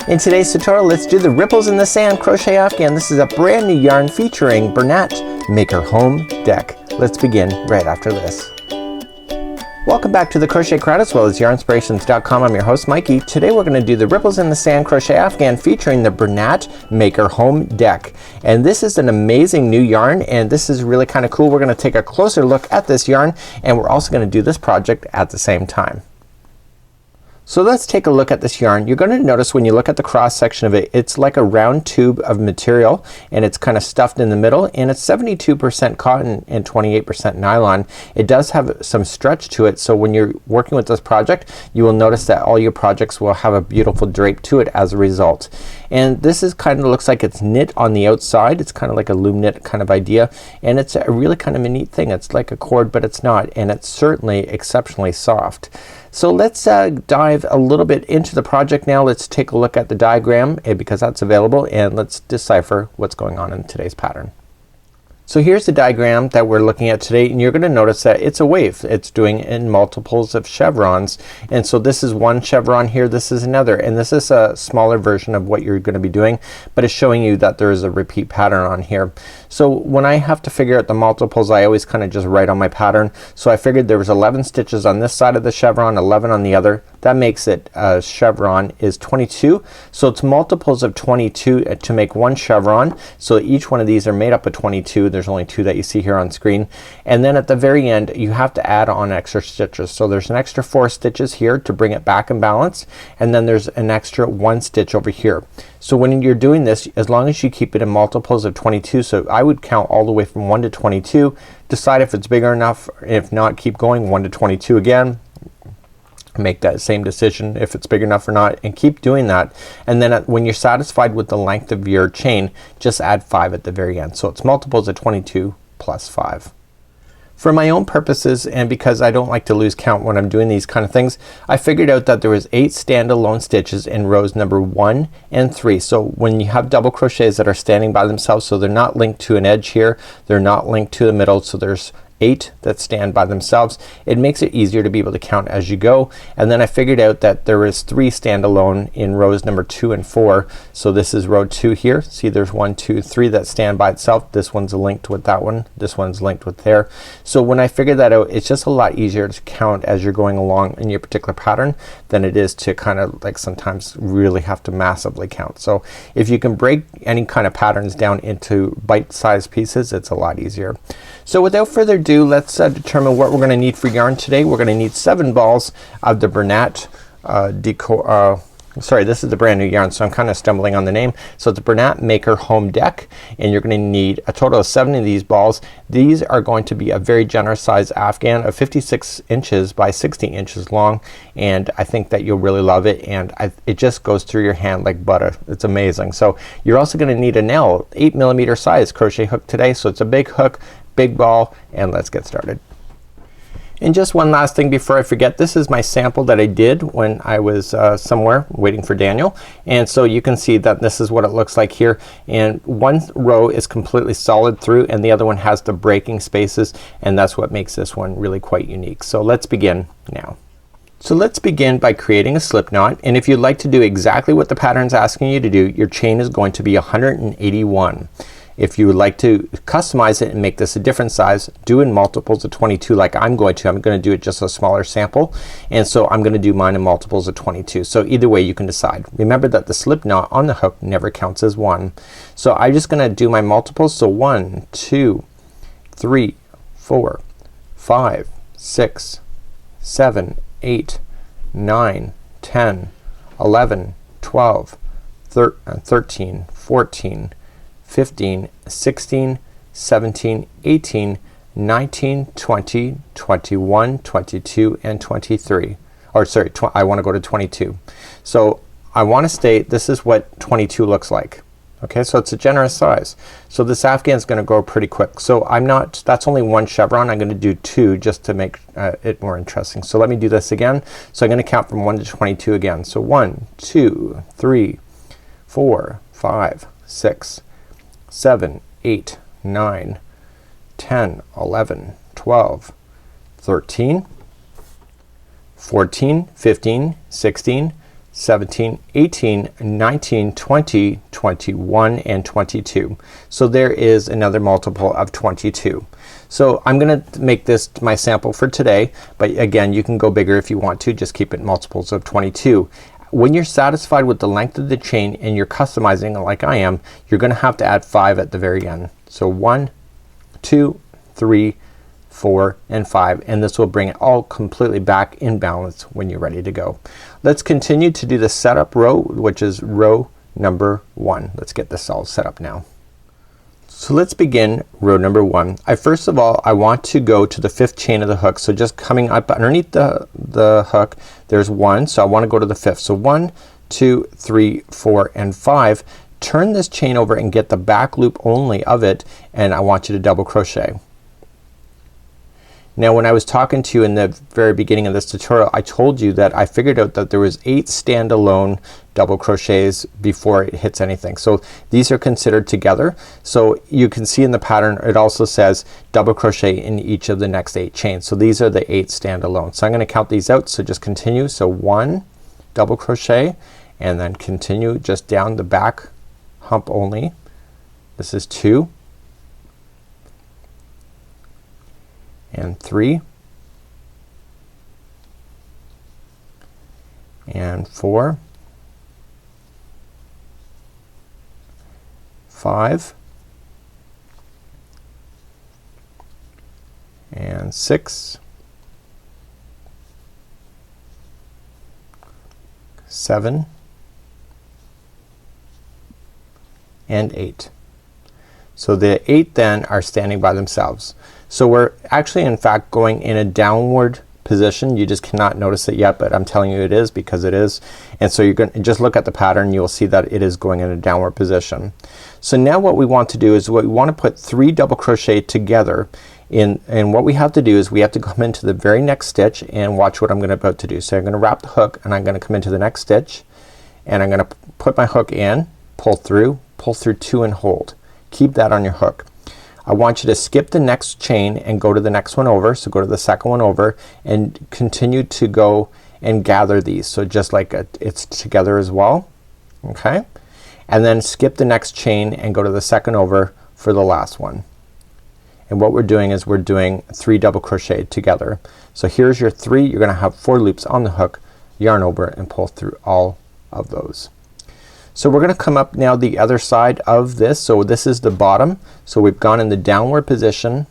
In today's tutorial, let's do the Ripples in the Sand Crochet Afghan. This is a brand new yarn featuring Bernat Maker Home Deck. Let's begin right after this. Welcome back to the Crochet Crowd as well as yarnspirations.com. I'm your host Mikey. Today we're going to do the Ripples in the Sand Crochet Afghan featuring the Bernat Maker Home Deck. And this is an amazing new yarn and this is really kind of cool. We're going to take a closer look at this yarn and we're also going to do this project at the same time. So let's take a look at this yarn. You're going to notice when you look at the cross section of it, it's like a round tube of material and it's kind of stuffed in the middle and it's 72% cotton and 28% nylon. It does have some stretch to it, so when you're working with this project you will notice that all your projects will have a beautiful drape to it as a result. And this is kind of looks like it's knit on the outside. It's kind of like a loom knit kind of idea and it's a really kind of a neat thing. It's like a cord but it's not, and it's certainly exceptionally soft. So let's dive a little bit into the project now. Let's take a look at the diagram because that's available, and let's decipher what's going on in today's pattern. So here's the diagram that we're looking at today, and you're gonna notice that it's a wave. It's doing in multiples of chevrons, and so this is one chevron here, this is another, and this is a smaller version of what you're gonna be doing, but it's showing you that there is a repeat pattern on here. So when I have to figure out the multiples I always kind of just write on my pattern. So I figured there was 11 stitches on this side of the chevron, 11 on the other. That makes it chevron is 22. So it's multiples of 22 to make one chevron. So each one of these are made up of 22. There's only two that you see here on screen. And then at the very end you have to add on extra stitches. So there's an extra 4 stitches here to bring it back in balance, and then there's an extra 1 stitch over here. So when you're doing this, as long as you keep it in multiples of 22, so I would count all the way from 1 to 22, decide if it's bigger enough. If not, keep going 1 to 22 again. Make that same decision if it's big enough or not, and keep doing that. And then when you're satisfied with the length of your chain, just add 5 at the very end. So it's multiples of 22 plus 5. For my own purposes and because I don't like to lose count when I'm doing these kind of things, I figured out that there was 8 standalone stitches in rows number 1 and 3. So when you have double crochets that are standing by themselves, so they're not linked to an edge here, they're not linked to the middle, so there's 8 that stand by themselves. It makes it easier to be able to count as you go. And then I figured out that there is 3 standalone in rows number 2 and 4. So this is row 2 here. See there's 1, 2, 3 that stand by itself. This one's linked with that one. This one's linked with there. So when I figured that out, it's just a lot easier to count as you're going along in your particular pattern than it is to kind of like sometimes really have to massively count. So if you can break any kind of patterns down into bite-sized pieces, it's a lot easier. So without further ado, let's determine what we're gonna need for yarn today. We're gonna need 7 balls of the Bernat sorry, this is the brand new yarn, so I'm kind of stumbling on the name. So it's the Bernat Maker Home Deck, and you're gonna need a total of 7 of these balls. These are going to be a very generous size Afghan of 56 inches by 16 inches long, and I think that you'll really love it, and it just goes through your hand like butter. It's amazing. So you're also gonna need a nail 8mm size crochet hook today, so it's a big hook, big ball, and let's get started. And just one last thing before I forget, this is my sample that I did when I was somewhere waiting for Daniel, and so you can see that this is what it looks like here, and one row is completely solid through and the other one has the breaking spaces, and that's what makes this one really quite unique. So let's begin now. So let's begin by creating a slip knot, and if you'd like to do exactly what the pattern is asking you to do, your chain is going to be 181. If you would like to customize it and make this a different size, do in multiples of 22 like I'm going to. I'm gonna do it just a smaller sample, and so I'm gonna do mine in multiples of 22. So either way you can decide. Remember that the slip knot on the hook never counts as 1. So I'm just gonna do my multiples. So 1, 2, 3, 4, 5, 6, 7, 8, 9, 10, 11, 12, 13, 14, 15, 16, 17, 18, 19, 20, 21, 22, and 23. Or sorry, I want to go to 22. So I want to state this is what 22 looks like. Okay, so it's a generous size. So this Afghan is gonna go pretty quick. So I'm not, that's only 1 chevron. I'm gonna do 2 just to make it more interesting. So let me do this again. So I'm gonna count from 1 to 22 again. So 1, 2, 3, 4, 5, 6, 7, 8, 9, 10, 11, 12, 13, 14, 15, 16, 17, 18, 19, 20, 21, and 22. So there is another multiple of 22. So I'm gonna make this my sample for today, but again you can go bigger if you want to. Just keep it multiples of 22. When you're satisfied with the length of the chain and you're customizing it like I am, you're gonna have to add 5 at the very end. So 1, 2, 3, 4, and 5, and this will bring it all completely back in balance when you're ready to go. Let's continue to do the setup row, which is row number 1. Let's get this all set up now. So let's begin row number 1. First of all I want to go to the 5th chain of the hook. So just coming up underneath the hook there's 1, so I want to go to the 5th. So 1, 2, 3, 4, and 5. Turn this chain over and get the back loop only of it, and I want you to double crochet. Now when I was talking to you in the very beginning of this tutorial, I told you that I figured out that there was 8 standalone double crochets before it hits anything. So these are considered together. So you can see in the pattern it also says double crochet in each of the next 8 chains. So these are the 8 standalone. So I'm gonna count these out, so just continue. So 1 double crochet and then continue just down the back hump only. This is 2 and 3 and 4, 5 and 6, 7 and 8. So the 8 then are standing by themselves. So we're actually in fact going in a downward position. You just cannot notice it yet, but I'm telling you it is because it is. And so you're gonna just look at the pattern, you'll see that it is going in a downward position. So now what we want to do is we want to put 3 double crochet together in, and what we have to do is we have to come into the very next stitch and watch what I'm about to do. So I'm gonna wrap the hook and I'm gonna come into the next stitch and I'm gonna put my hook in, pull through 2 and hold. Keep that on your hook. I want you to skip the next chain and go to the next one over. So go to the second one over and continue to go and gather these. So just like it's together as well. Okay, and then skip the next chain and go to the second over for the last one. And what we're doing is we're doing 3 double crochet together. So here's your 3. You're gonna have 4 loops on the hook, yarn over and pull through all of those. So we're gonna come up now the other side of this. So this is the bottom. So we've gone in the downward position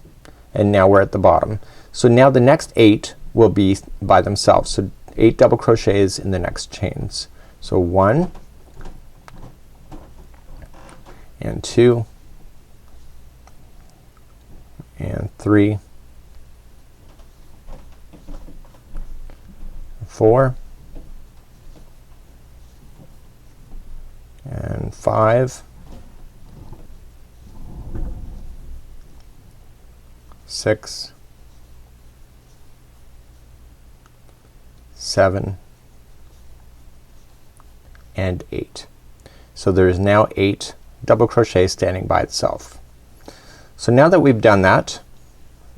and now we're at the bottom. So now the next 8 will be by themselves. So 8 double crochets in the next chains. So 1 and 2 and 3, 4 and 5, 6, 7 and 8. So there is now 8 double crochet standing by itself. So now that we've done that,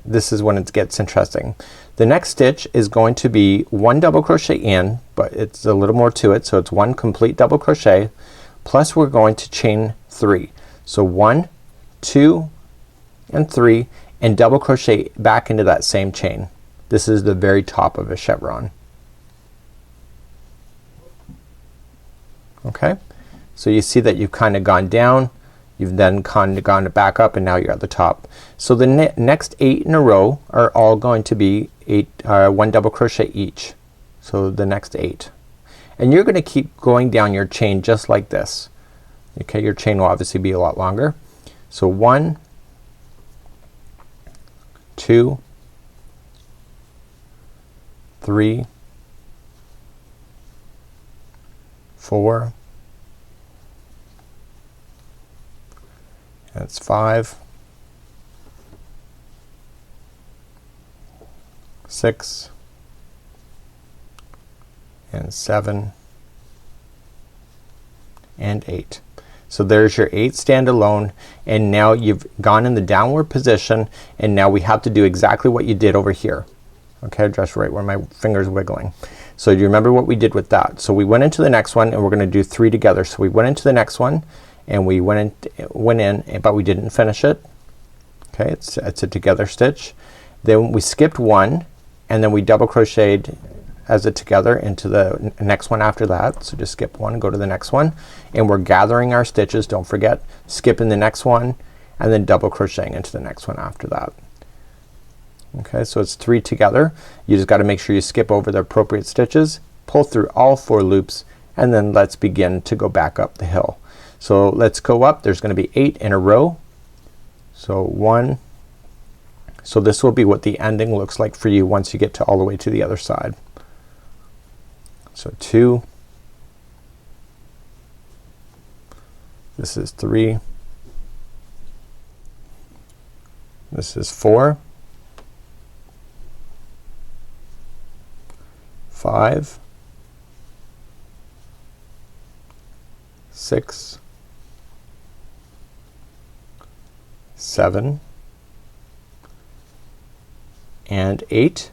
this is when it gets interesting. The next stitch is going to be 1 double crochet in, but it's a little more to it. So it's 1 complete double crochet plus we're going to chain 3. So 1, 2 and 3 and double crochet back into that same chain. This is the very top of a chevron. Okay, so you see that you've kind of gone down, you've then kind of gone back up, and now you're at the top. So the next 8 in a row are all going to be 1 double crochet each. So the next 8. And you're gonna keep going down your chain just like this. Okay, your chain will obviously be a lot longer. So 1, 2, 3, 4, that's 5, 6 and 7 and 8. So there's your 8 standalone, and now you've gone in the downward position, and now we have to do exactly what you did over here. Okay, just right where my finger's wiggling. So you remember what we did with that. So we went into the next one and we're gonna do 3 together. So we went into the next one and we went in but we didn't finish it. Okay, it's a together stitch. Then we skipped 1 and then we double crocheted as a together into the next one after that. So just skip 1, go to the next one, and we're gathering our stitches, don't forget, skipping the next one and then double crocheting into the next one after that. Okay, so it's 3 together. You just gotta make sure you skip over the appropriate stitches, pull through all 4 loops, and then let's begin to go back up the hill. So let's go up. There's gonna be 8 in a row. So 1, so this will be what the ending looks like for you once you get to all the way to the other side. So 2, this is 3, this is 4, 5, 6, 7, and 8.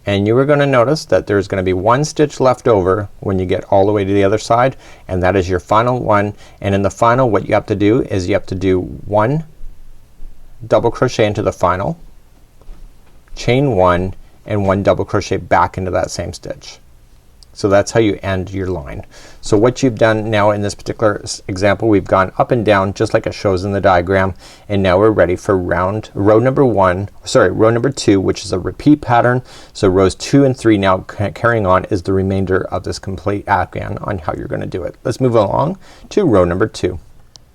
And you are gonna notice that there's gonna be 1 stitch left over when you get all the way to the other side, and that is your final one. And in the final, what you have to do is you have to do 1 double crochet into the final, chain 1, and 1 double crochet back into that same stitch. So that's how you end your line. So what you've done now in this particular example, we've gone up and down just like it shows in the diagram, and now we're ready for row number 2, which is a repeat pattern. So rows 2 and 3 now carrying on is the remainder of this complete Afghan on how you're gonna do it. Let's move along to row number 2.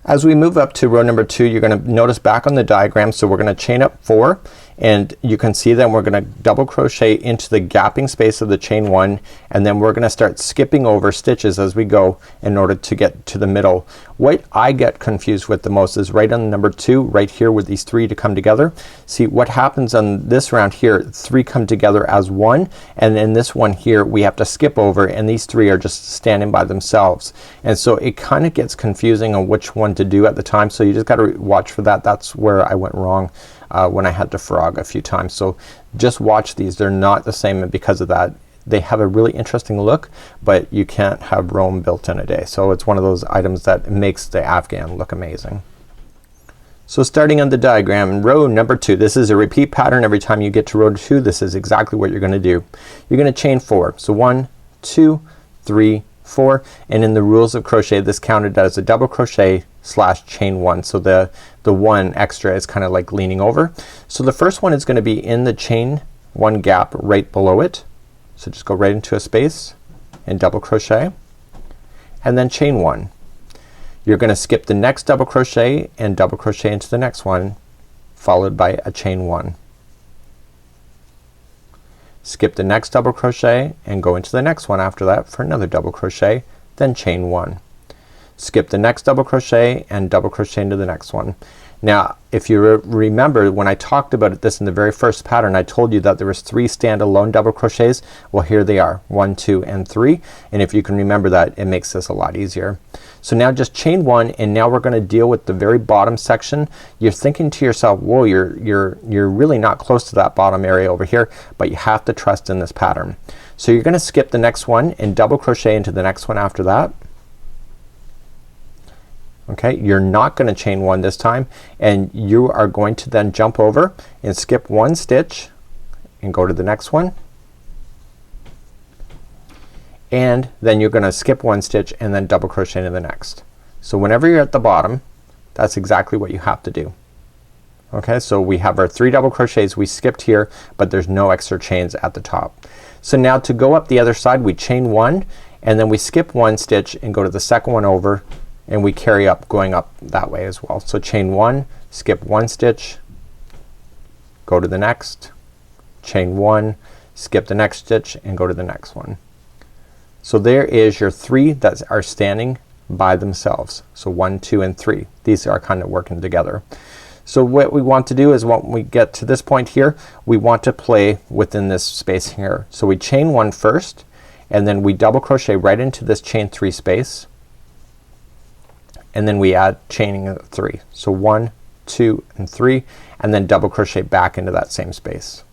As we move up to row number 2, you're gonna notice back on the diagram, so we're gonna chain up 4, and you can see that we're gonna double crochet into the gapping space of the chain 1, and then we're gonna start skipping over stitches as we go in order to get to the middle. What I get confused with the most is right on number 2, right here with these 3 to come together. See what happens on this round here, 3 come together as 1, and in this one here we have to skip over, and these 3 are just standing by themselves. And so it kinda gets confusing on which one to do at the time, so you just gotta watch for that. That's where I went wrong when I had to frog a few times. So just watch these. They're not the same, and because of that they have a really interesting look, but you can't have Rome built in a day. So it's one of those items that makes the Afghan look amazing. So starting on the diagram, row number 2, this is a repeat pattern. Every time you get to row 2, this is exactly what you're gonna do. You're gonna chain 4. So 1, 2, 3, 4, and in the rules of crochet this counted as a double crochet slash chain 1. So the 1 extra is kinda like leaning over. So the first one is gonna be in the chain 1 gap right below it. So just go right into a space and double crochet, and then chain 1. You're gonna skip the next double crochet and double crochet into the next one, followed by a chain 1. Skip the next double crochet and go into the next one after that for another double crochet, then chain 1. Skip the next double crochet and double crochet into the next one. Now if you remember when I talked about this in the very first pattern, I told you that there was 3 standalone double crochets. Well, here they are, 1, 2, and 3, and if you can remember that, it makes this a lot easier. So now just chain 1, and now we're gonna deal with the very bottom section. You're thinking to yourself, whoa, you're really not close to that bottom area over here, but you have to trust in this pattern. So you're gonna skip the next one and double crochet into the next one after that. Okay, you're not gonna chain 1 this time, and you are going to then jump over and skip 1 stitch and go to the next one, and then you're gonna skip 1 stitch and then double crochet into the next. So whenever you're at the bottom, that's exactly what you have to do. Okay, so we have our 3 double crochets we skipped here, but there's no extra chains at the top. So now to go up the other side, we chain 1 and then we skip 1 stitch and go to the second one over, and we carry up going up that way as well. So chain 1, skip 1 stitch, go to the next, chain 1, skip the next stitch, and go to the next one. So there is your 3 that are standing by themselves. So 1, 2, and 3. These are kind of working together. So what we want to do is when we get to this point here, we want to play within this space here. So we chain 1 first, and then we double crochet right into this chain 3 space, and then we add chaining of 3. So 1, 2, and 3, and then double crochet back into that same space.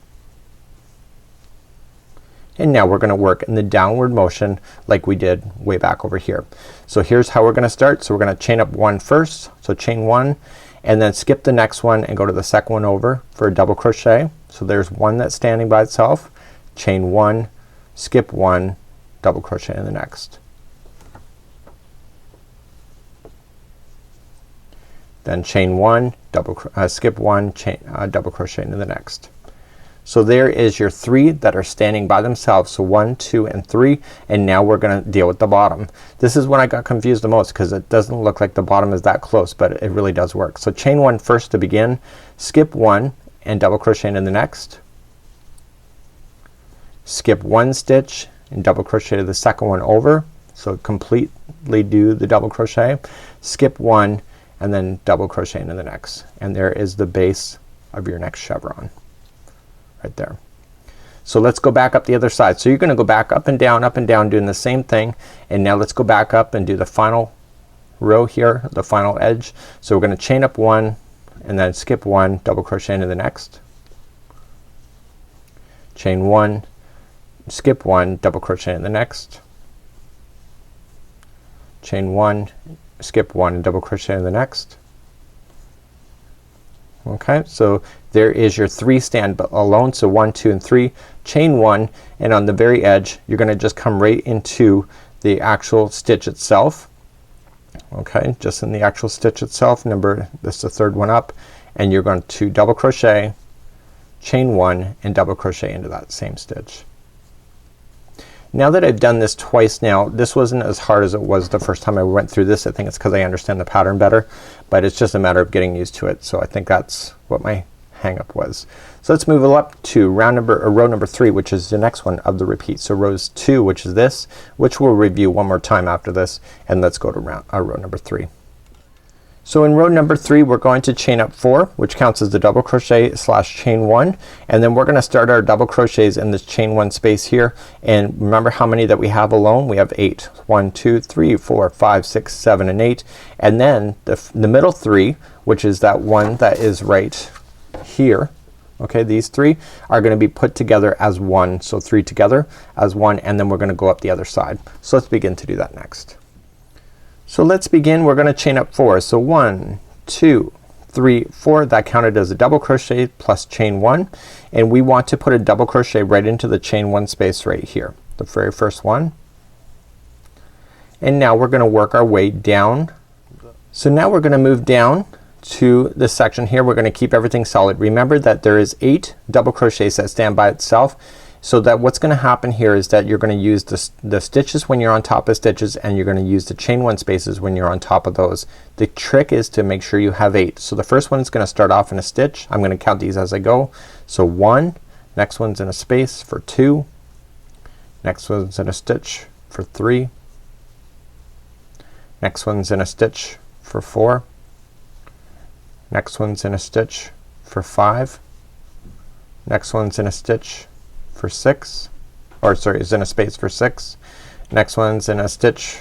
And now we're gonna work in the downward motion like we did way back over here. So here's how we're gonna start. So we're gonna chain up one first. So chain one and then skip the next one and go to the second one over for a double crochet. So there's one that's standing by itself. Chain one, skip one, double crochet in the next. Then chain one, skip one, chain, double crochet into the next. So there is your three that are standing by themselves. So 1, 2 and 3, and now we're gonna deal with the bottom. This is when I got confused the most because it doesn't look like the bottom is that close, but it really does work. So chain one first to begin, skip one and double crochet into the next. Skip one stitch and double crochet to the second one over. So completely do the double crochet. Skip one and then double crochet into the next. And there is the base of your next chevron. Right there. So let's go back up the other side. So you're gonna go back up and down doing the same thing, and now let's go back up and do the final row here, the final edge. So we're gonna chain up one and then skip one, double crochet into the next, chain one, skip one, double crochet in the next, chain one, skip one and double crochet in the next. Okay, so there is your three stand alone. So 1, 2 and 3, chain one, and on the very edge you're gonna just come right into the actual stitch itself. Okay, just in the actual stitch itself, this is the third one up, and you're going to double crochet, chain one and double crochet into that same stitch. Now that I've done this twice now, this wasn't as hard as it was the first time I went through this. I think it's because I understand the pattern better, but it's just a matter of getting used to it. So I think that's what my hang up was. So let's move up to row number 3, which is the next one of the repeat. So rows 2, which is this, which we'll review one more time after this, and let's go to row number 3. So in row number 3 we're going to chain up 4, which counts as the double crochet slash chain one, and then we're gonna start our double crochets in this chain one space here. And remember how many that we have alone? We have 8. 1, 2, 3, 4, 5, 6, 7 and 8. And then the middle 3, which is that one that is right here. Okay, these 3 are gonna be put together as one. So 3 together as one, and then we're gonna go up the other side. So let's begin to do that next. So let's begin. We're gonna chain up 4. So 1, 2, 3, 4, that counted as a double crochet plus chain one, and we want to put a double crochet right into the chain one space right here, the very first one. And now we're gonna work our way down. So now we're gonna move down to this section here. We're gonna keep everything solid. Remember that there is 8 double crochets that stand by itself. So that what's gonna happen here is that you're gonna use the stitches when you're on top of stitches, and you're gonna use the chain one spaces when you're on top of those. The trick is to make sure you have 8. So the first one is gonna start off in a stitch. I'm gonna count these as I go. So 1, next one's in a space for 2, next one's in a stitch for 3, next one's in a stitch for 4, next one's in a stitch for 5, next one's in a stitch for 6, or sorry, is in a space for 6, next one's in a stitch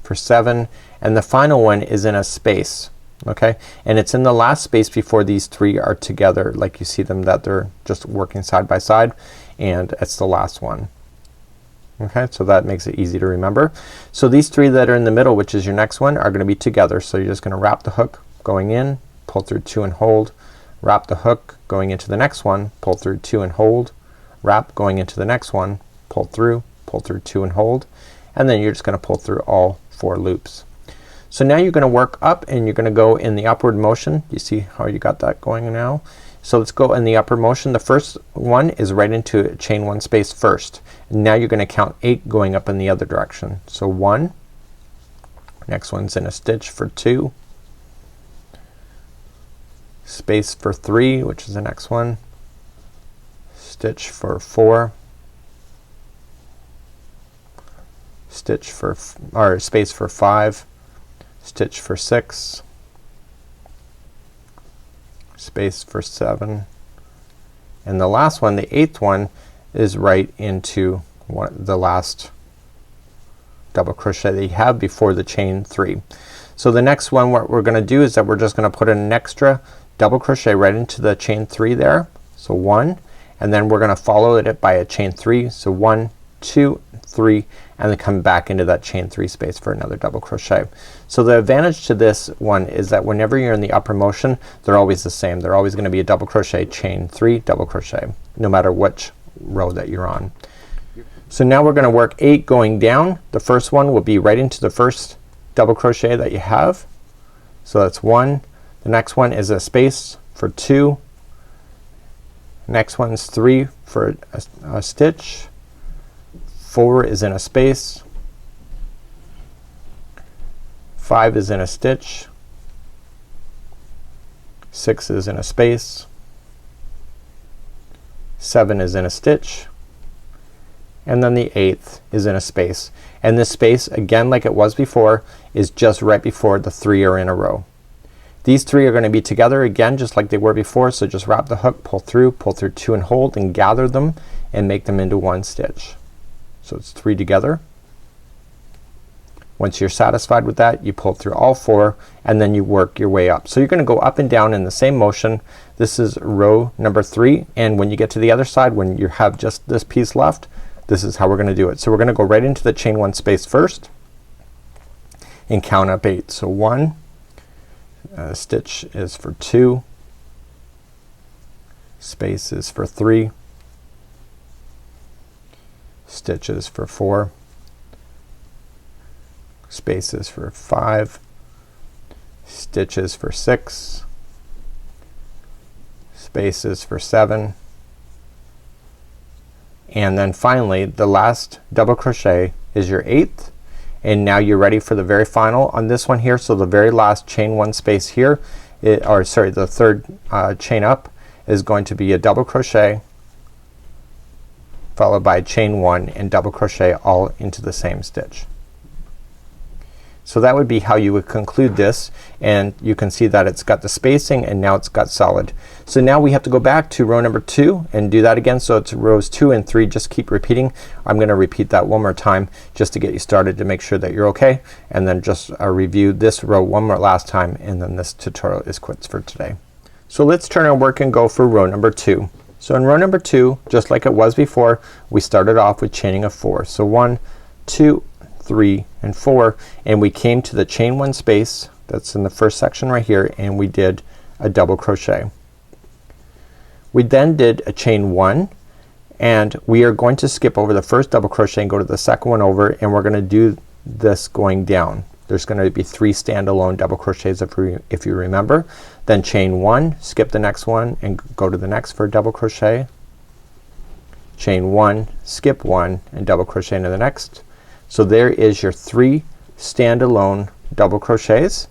for 7, and the final one is in a space. Okay, and it's in the last space before these 3 are together, like you see them, that they're just working side by side, and it's the last one. Okay, so that makes it easy to remember. So these 3 that are in the middle, which is your next one, are gonna be together. So you're just gonna wrap the hook going in, pull through 2 and hold, wrap the hook going into the next one, pull through 2 and hold, wrap going into the next one, pull through 2 and hold, and then you're just gonna pull through all 4 loops. So now you're gonna work up and you're gonna go in the upward motion. You see how you got that going now? So let's go in the upward motion. The first one is right into chain one space first. And now you're gonna count 8 going up in the other direction. So 1, next one's in a stitch for 2, space for 3, which is the next one, stitch for 4, stitch for or space for 5, stitch for 6, space for 7, and the last one, the 8th one, is right into the last double crochet that you have before the chain 3. So the next one, what we're gonna do is that we're just gonna put an extra double crochet right into the chain 3 there. So 1, and then we're gonna follow it by a chain 3. So 1, 2, 3, and then come back into that chain 3 space for another double crochet. So the advantage to this one is that whenever you're in the upper motion, they're always the same. They're always gonna be a double crochet, chain 3, double crochet, no matter which row that you're on. So now we're gonna work 8 going down. The first one will be right into the first double crochet that you have. So that's 1. The next one is a space for 2. Next one's 3 for a stitch. 4 is in a space. 5 is in a stitch. 6 is in a space. 7 is in a stitch. And then the 8th is in a space. And this space, again like it was before, is just right before the 3 are in a row. These 3 are gonna be together again just like they were before, so just wrap the hook, pull through 2 and hold, and gather them and make them into 1 stitch. So it's 3 together. Once you're satisfied with that, you pull through all 4 and then you work your way up. So you're gonna go up and down in the same motion. This is row number 3, and when you get to the other side, when you have just this piece left, this is how we're gonna do it. So we're gonna go right into the chain 1 space first and count up 8. So 1, stitch is for 2, space is for 3, stitches for 4, spaces for 5, stitches for 6, spaces for 7, and then finally the last double crochet is your 8th, and now you're ready for the very final on this one here. So the very last chain 1 space here, or sorry, the third chain up is going to be a double crochet followed by chain 1 and double crochet all into the same stitch. So that would be how you would conclude this, and you can see that it's got the spacing and now it's got solid. So now we have to go back to row number 2 and do that again. So it's rows 2 and 3, just keep repeating. I'm gonna repeat that one more time just to get you started to make sure that you're okay, and then just review this row one more last time, and then this tutorial is quits for today. So let's turn our work and go for row number 2. So in row number 2, just like it was before, we started off with chaining of 4. So 1, 2, 3, and 4, and we came to the chain 1 space that's in the first section right here, and we did a double crochet. We then did a chain 1, and we are going to skip over the first double crochet and go to the second one over, and we're gonna do this going down. There's gonna be 3 standalone double crochets if you remember. Then chain 1, skip the next one and go to the next for a double crochet. Chain 1, skip 1 and double crochet into the next. So there is your 3 standalone double crochets.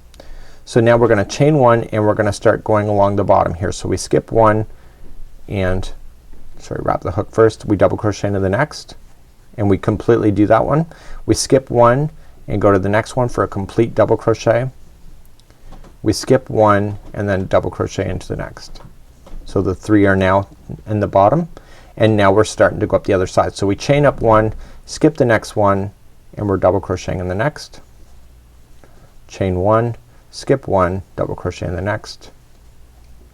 So now we're gonna chain 1 and we're gonna start going along the bottom here. So we skip 1 and wrap the hook first, we double crochet into the next, and we completely do that one. We skip 1 and go to the next one for a complete double crochet. We skip 1 and then double crochet into the next. So the 3 are now in the bottom, and now we're starting to go up the other side. So we chain up 1, skip the next one, and we're double crocheting in the next. Chain 1, skip 1, double crochet in the next.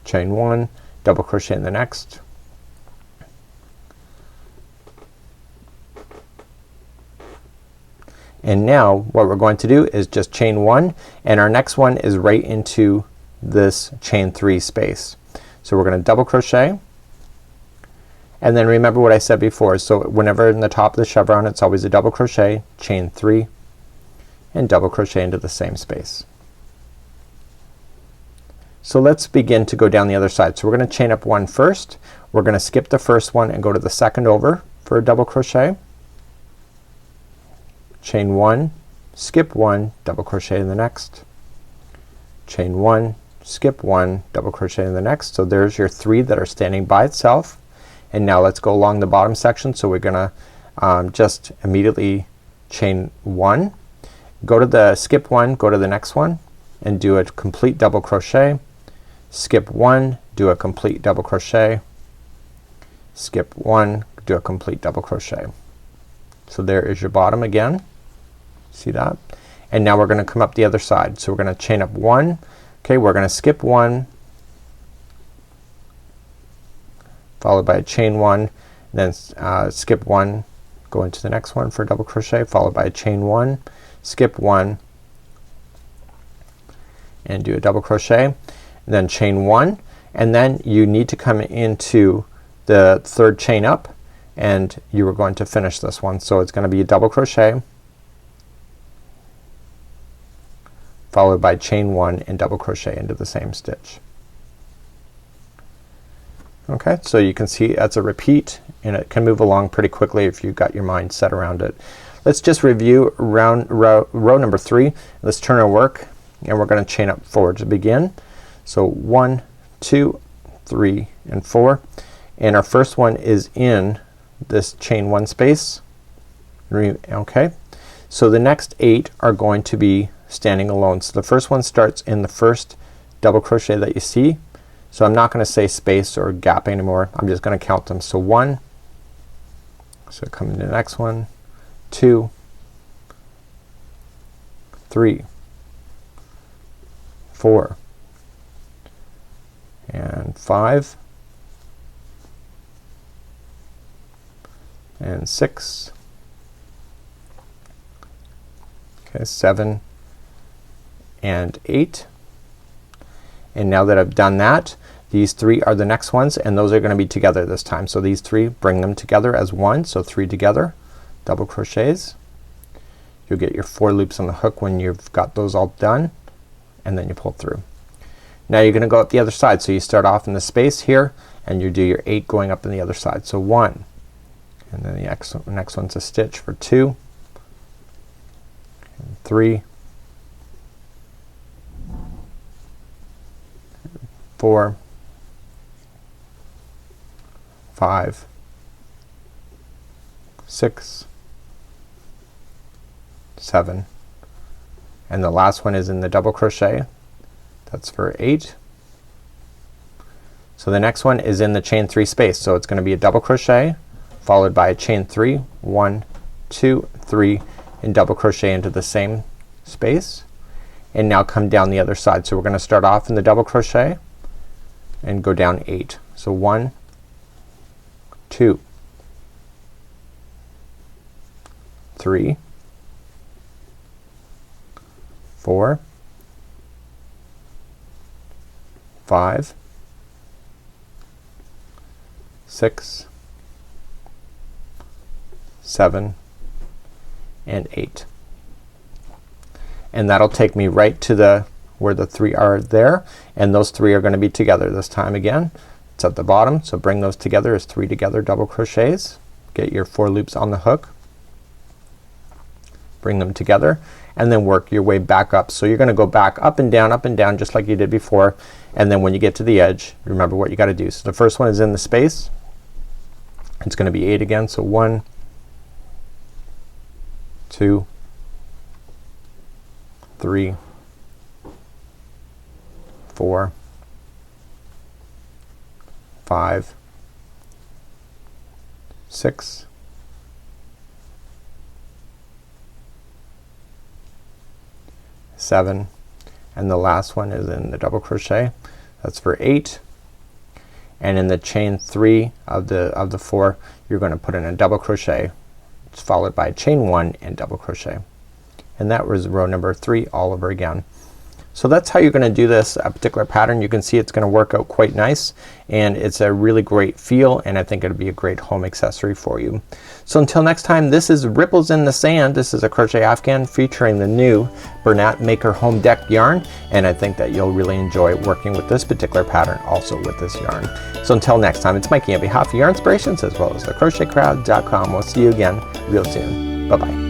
Chain 1, double crochet in the next. And now what we're going to do is just chain 1, and our next one is right into this chain 3 space. So we're gonna double crochet, and then remember what I said before. So whenever in the top of the chevron, it's always a double crochet, chain 3, and double crochet into the same space. So let's begin to go down the other side. So we're gonna chain up 1 first. We're gonna skip the first one and go to the second over for a double crochet. Chain 1, skip 1, double crochet in the next. Chain 1, skip 1, double crochet in the next. So there's your 3 that are standing by itself. And now let's go along the bottom section. So we're gonna just immediately chain 1, go to the skip 1, go to the next one and do a complete double crochet. Skip 1, do a complete double crochet. Skip 1, do a complete double crochet. So there is your bottom again. See that? And now we're gonna come up the other side. So we're gonna chain up 1. Okay, we're gonna skip 1, followed by a chain 1, then skip 1, go into the next one for a double crochet, followed by a chain 1, skip 1, and do a double crochet, and then chain 1, and then you need to come into the third chain up, and you are going to finish this one. So it's going to be a double crochet followed by chain 1 and double crochet into the same stitch. Okay, so you can see that's a repeat, and it can move along pretty quickly if you've got your mind set around it. Let's just review row number 3. Let's turn our work, and we're going to chain up 4 to begin. So 1, 2, 3, and 4, and our first one is in this chain 1 space. Okay, so the next 8 are going to be standing alone. So the first one starts in the first double crochet that you see. So I'm not going to say space or gap anymore. I'm just going to count them. So 1, so come into the next one, 2, 3, 4, and 5, and 6, okay, 7, and 8. And now that I've done that, these 3 are the next ones, and those are going to be together this time. So these 3, bring them together as one, so 3 together, double crochets. You'll get your 4 loops on the hook when you've got those all done, and then you pull through. Now you're gonna go up the other side. So you start off in the space here, and you do your 8 going up in the other side. So 1, and then the next one's a stitch for 2, and 3, 4, 5, 6, 7, and the last one is in the double crochet. That's for 8. So the next one is in the chain 3 space. So it's gonna be a double crochet followed by a chain 3, 1, 2, 3, and double crochet into the same space, and now come down the other side. So we're gonna start off in the double crochet and go down 8. So 1, 2, 3, 4, 5, 6, 7, and 8. And that'll take me right to the where the 3 are there, and those 3 are going to be together this time again. It's at the bottom, so bring those together as 3 together double crochets. Get your 4 loops on the hook, bring them together, and then work your way back up. So you're gonna go back up and down just like you did before, and then when you get to the edge, remember what you gotta do. So the first one is in the space. It's gonna be 8 again. So 1, 2, 3, 4, 5, 6, 7, and the last one is in the double crochet. That's for 8, and in the chain 3 of the 4 you're going to put in a double crochet. It's followed by chain 1 and double crochet, and that was row number 3 all over again. So that's how you're gonna do this particular pattern. You can see it's gonna work out quite nice, and it's a really great feel, and I think it'll be a great home accessory for you. So until next time, this is Ripples in the Sand. This is a Crochet Afghan featuring the new Bernat Maker Home Deck yarn, and I think that you'll really enjoy working with this particular pattern also with this yarn. So until next time, it's Mikey on behalf of Yarn Inspirations as well as the crochetcrowd.com. We'll see you again real soon. Bye bye.